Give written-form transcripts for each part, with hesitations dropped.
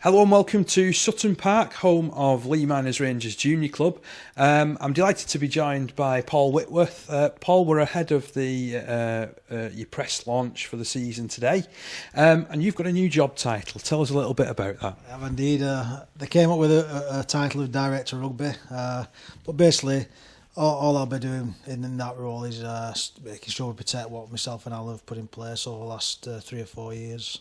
Hello and welcome to Sutton Park, home of Leigh Miners Rangers Junior Club. I'm delighted to be joined by Paul Whitworth. Paul, we're ahead of your press launch for the season today, and you've got a new job title. Tell us a little bit about that. I have indeed. They came up with a title of Director of Rugby, but basically all I'll be doing in that role is making sure we protect what myself and Al have put in place over the last 3 or 4 years.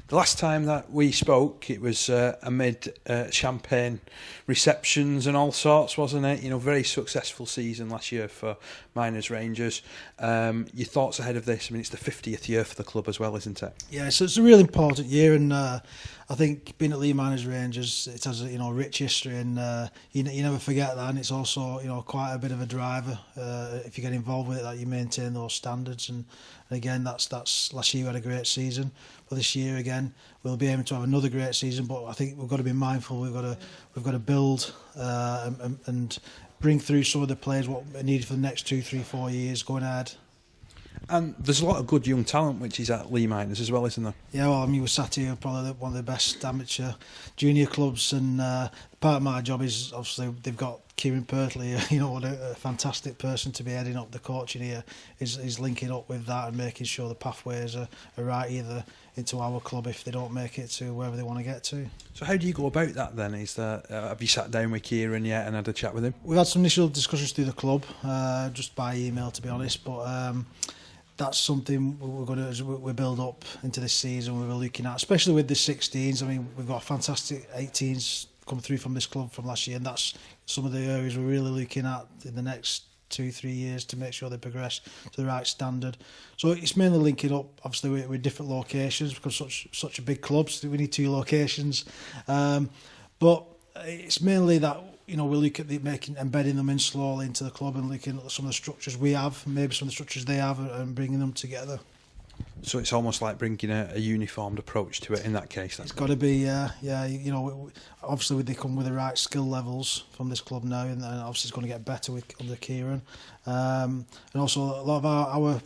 The last time that we spoke, it was amid champagne receptions and all sorts, wasn't it? You know, very successful season last year for Miners Rangers. Your thoughts ahead of this? I mean, it's the 50th year for the club as well, isn't it? Yeah, so it's a really important year, and I think being at Leigh Miners Rangers, it has a rich history, and you never forget that. And it's also quite a bit of a driver if you get involved with it, that you maintain those standards. And again, that's last year we had a great season, but this year again we'll be aiming to have another great season. But I think we've got to be mindful. We've got to build and bring through some of the players what are needed for the next 2, 3, 4 years going ahead. And there's a lot of good young talent which is at Leigh Miners as well, isn't there? Yeah, well, I mean, we're sat here probably one of the best amateur junior clubs, and part of my job is obviously they've got Kieran Pertley, what a fantastic person to be heading up the coaching here, is linking up with that and making sure the pathways are right either into our club if they don't make it to wherever they want to get to. So how do you go about that then? Is that have you sat down with Kieran yet and had a chat with him? We've had some initial discussions through the club, just by email to be honest, but that's something we're going to, as we build up into this season, we were looking at, especially with the 16s. I mean, we've got fantastic 18s come through from this club from last year, and that's some of the areas we're really looking at in the next 2, 3 years to make sure they progress to the right standard. So it's mainly linking up, obviously, with different locations, because such a big club, so we need 2 locations. But it's mainly that we look at embedding them in slowly into the club and looking at some of the structures we have, maybe some of the structures they have, and bringing them together. So it's almost like bringing a uniformed approach to it in that case. It's got to be, obviously they come with the right skill levels from this club now, and obviously it's going to get better under Kieran. And also a lot of our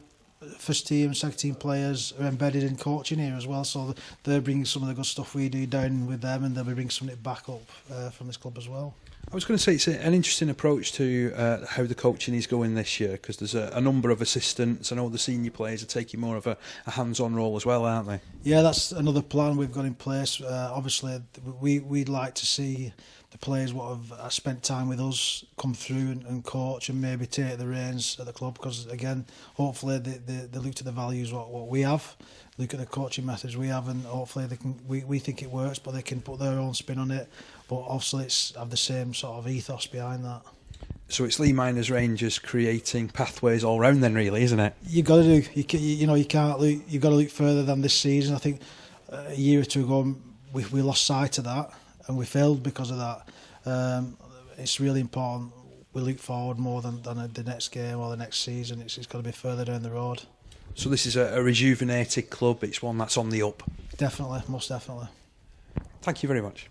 first team, second team players are embedded in coaching here as well, so they're bringing some of the good stuff we do down with them, and they'll be bringing something back up from this club as well. I was going to say it's an interesting approach to how the coaching is going this year, because there's a number of assistants. I know the senior players are taking more of a hands-on role as well, aren't they? Yeah, that's another plan we've got in place. Obviously, we'd like to see the players what have spent time with us come through and coach and maybe take the reins at the club, because again, hopefully they look to the values what we have, look at the coaching methods we have, and hopefully they can. We think it works, but they can put their own spin on it. But obviously, it's have the same sort of ethos behind that. So it's Leigh Miners Rangers creating pathways all round, then, really, isn't it? You've got to do. You can't look. You've got to look further than this season. I think a year or 2 ago we lost sight of that, and we failed because of that. It's really important we look forward more than the next game or the next season. It's got to be further down the road. So this is a rejuvenated club. It's one that's on the up. Definitely, most definitely. Thank you very much.